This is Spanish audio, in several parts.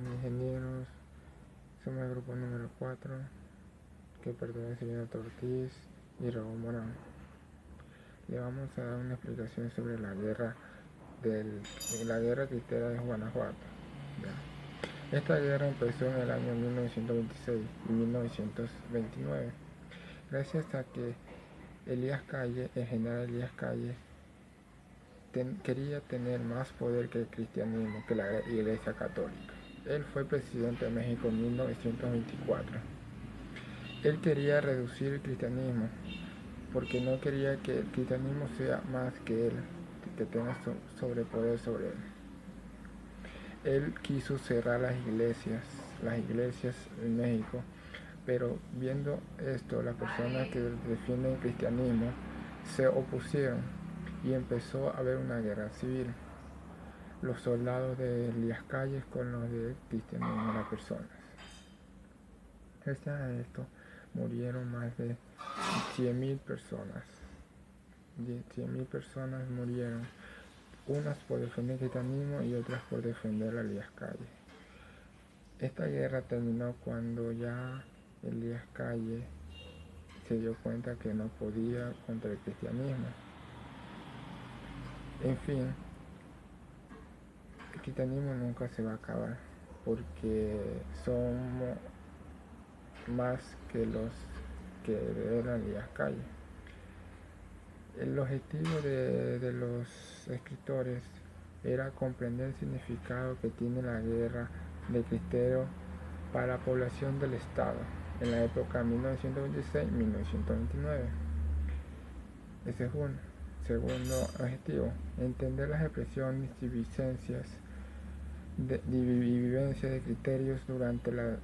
Hola ingenieros, somos el grupo número 4 que pertenece a Renato Ortiz y Raúl Morán. Le vamos a dar una explicación sobre la guerra cristera de Guanajuato. ¿Ya? Esta guerra empezó en el año 1926 y 1929, gracias a que el general Elías Calle, quería tener más poder que el cristianismo, que la Iglesia Católica. Él fue presidente de México en 1924. Él quería reducir el cristianismo porque no quería que el cristianismo sea más que él, que tenga sobrepoder sobre él. Él quiso cerrar las iglesias en México, pero viendo esto, las personas que defienden el cristianismo se opusieron y empezó a haber una guerra civil. Los soldados de Elías Calles con los de cristianismo, las personas. Gracias a esto murieron más de 100.000 personas. 100.000 personas murieron, unas por defender el cristianismo y otras por defender a Elías Calles. Esta guerra terminó cuando ya Elías Calles se dio cuenta que no podía contra el cristianismo. En fin, el cristianismo nunca se va a acabar porque somos más que los que eran Elías Calles. El objetivo de los escritores era comprender el significado que tiene la guerra de Cristero para la población del Estado en la época 1926-1929. Ese es uno. Segundo objetivo, entender las expresiones y vivencias de criterios durante la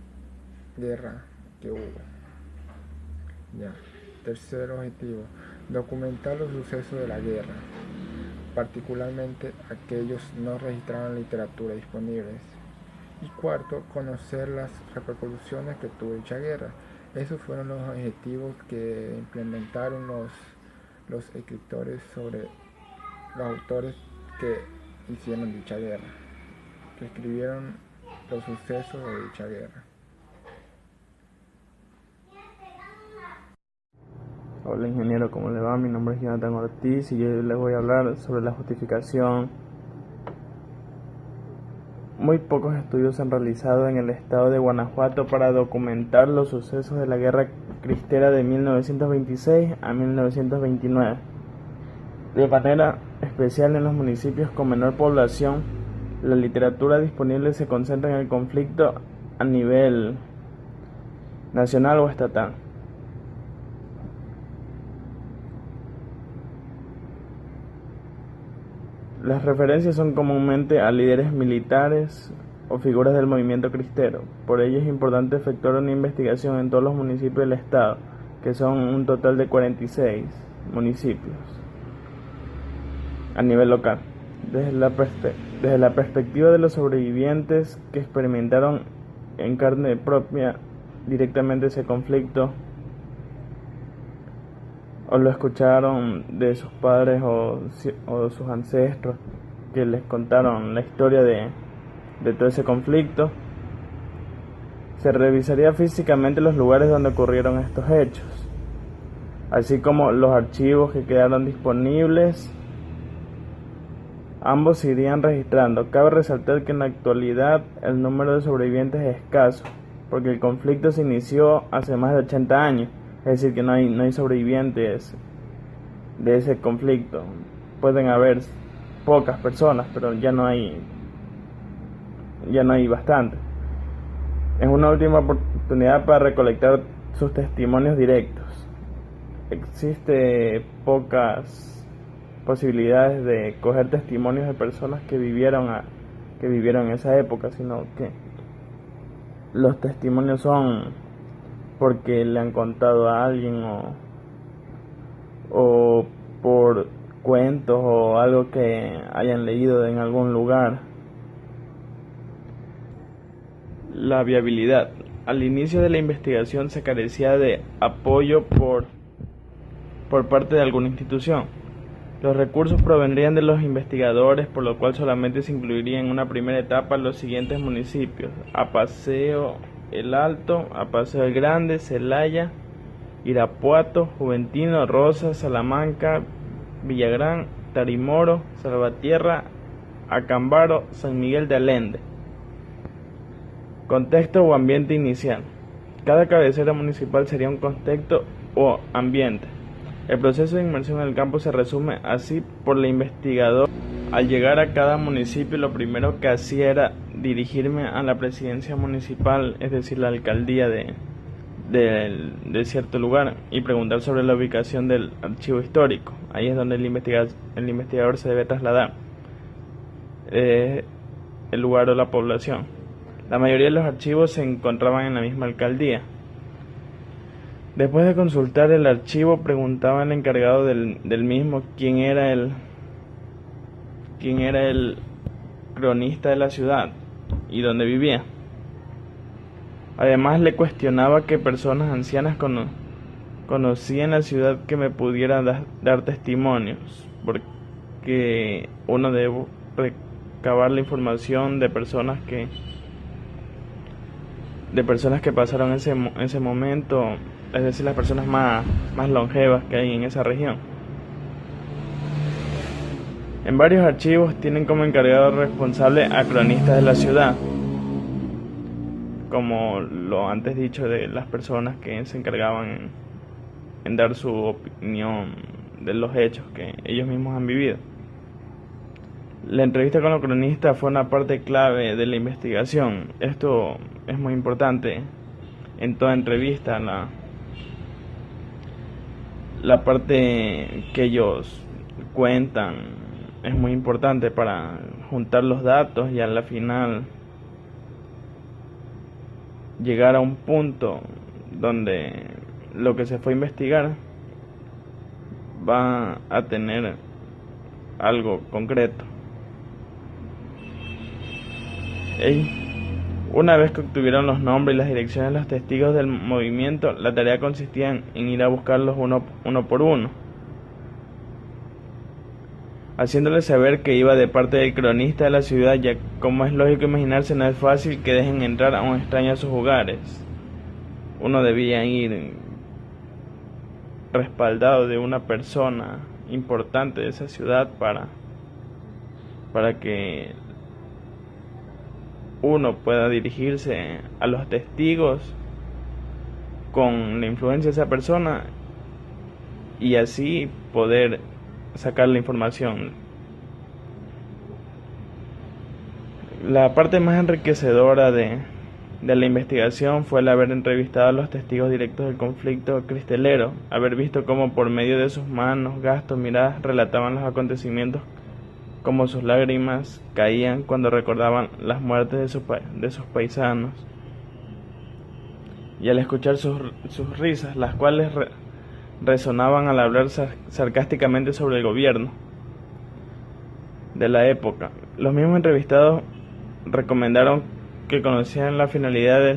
guerra que hubo. Ya. Tercer objetivo, documentar los sucesos de la guerra, particularmente aquellos no registrados en literatura disponibles. Y cuarto, conocer las repercusiones que tuvo dicha guerra. Esos fueron los objetivos que implementaron los escritores sobre los autores que hicieron dicha guerra, que escribieron los sucesos de dicha guerra. Hola ingeniero, ¿cómo le va? Mi nombre es Jonathan Ortiz y yo les voy a hablar sobre la justificación. Muy pocos estudios se han realizado en el estado de Guanajuato para documentar los sucesos de la guerra cristera de 1926 a 1929. De manera especial en los municipios con menor población, la literatura disponible se concentra en el conflicto a nivel nacional o estatal. Las referencias son comúnmente a líderes militares o figuras del movimiento cristero. Por ello es importante efectuar una investigación en todos los municipios del estado, que son un total de 46 municipios a nivel local. Desde la perspectiva de los sobrevivientes que experimentaron en carne propia directamente ese conflicto, o lo escucharon de sus padres o sus ancestros que les contaron la historia de todo ese conflicto, se revisaría físicamente los lugares donde ocurrieron estos hechos, así como los archivos que quedaron disponibles. Ambos se irían registrando. Cabe resaltar que en la actualidad el número de sobrevivientes es escaso, porque el conflicto se inició hace más de 80 años. Es decir, que no hay sobrevivientes de ese conflicto. Pueden haber pocas personas, pero ya no hay bastante. Es una última oportunidad para recolectar sus testimonios directos. Existe pocas posibilidades de coger testimonios de personas que vivieron en esa época, sino que los testimonios son porque le han contado a alguien o por cuentos o algo que hayan leído en algún lugar. La viabilidad. Al inicio de la investigación se carecía de apoyo por parte de alguna institución. Los recursos provendrían de los investigadores, por lo cual solamente se incluiría en una primera etapa los siguientes municipios: Apaseo el Alto, Apaseo el Grande, Celaya, Irapuato, Juventino, Rosas, Salamanca, Villagrán, Tarimoro, Salvatierra, Acámbaro, San Miguel de Allende. Contexto o ambiente inicial. Cada cabecera municipal sería un contexto o ambiente. El proceso de inmersión en el campo se resume así por el investigador. Al llegar a cada municipio, lo primero que hacía era dirigirme a la presidencia municipal, es decir, la alcaldía de cierto lugar, y preguntar sobre la ubicación del archivo histórico. Ahí es donde el investigador se debe trasladar, el lugar o la población. La mayoría de los archivos se encontraban en la misma alcaldía. Después de consultar el archivo, preguntaba al encargado del mismo quién era el cronista de la ciudad y dónde vivía. Además, le cuestionaba qué personas ancianas conocían la ciudad que me pudieran dar testimonios, porque uno debe recabar la información de personas que pasaron ese momento, es decir, las personas más longevas que hay en esa región. En varios archivos tienen como encargado responsable a cronistas de la ciudad, como lo antes dicho, de las personas que se encargaban en dar su opinión de los hechos que ellos mismos han vivido. La entrevista con los cronistas fue una parte clave de la investigación. Esto es muy importante en toda entrevista. La parte que ellos cuentan es muy importante para juntar los datos y a la final llegar a un punto donde lo que se fue a investigar va a tener algo concreto. Una vez que obtuvieron los nombres y las direcciones de los testigos del movimiento, la tarea consistía en ir a buscarlos uno por uno, haciéndoles saber que iba de parte del cronista de la ciudad, ya como es lógico imaginarse, no es fácil que dejen entrar a un extraño a sus hogares. Uno debía ir respaldado de una persona importante de esa ciudad para que uno pueda dirigirse a los testigos con la influencia de esa persona y así poder sacar la información. La parte más enriquecedora de la investigación fue el haber entrevistado a los testigos directos del conflicto cristelero, haber visto cómo por medio de sus manos, gestos, miradas relataban los acontecimientos, como sus lágrimas caían cuando recordaban las muertes de sus paisanos, y al escuchar sus risas, las cuales resonaban al hablar sarcásticamente sobre el gobierno de la época. Los mismos entrevistados recomendaron que conocieran la finalidad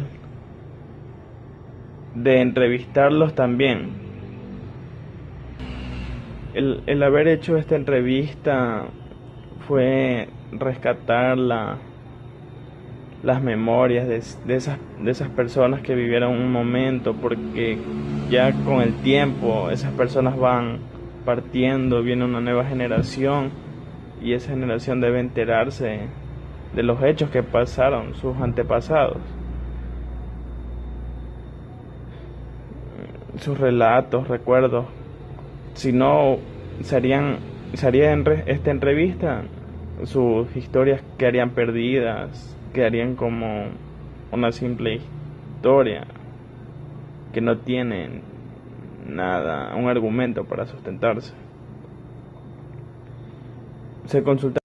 de entrevistarlos también. El haber hecho esta entrevista fue rescatar las memorias de esas personas que vivieron un momento, porque ya con el tiempo esas personas van partiendo, viene una nueva generación y esa generación debe enterarse de los hechos que pasaron sus antepasados, sus relatos, recuerdos. Si no sería esta entrevista, sus historias quedarían perdidas, quedarían como una simple historia que no tiene nada, un argumento para sustentarse. Se consulta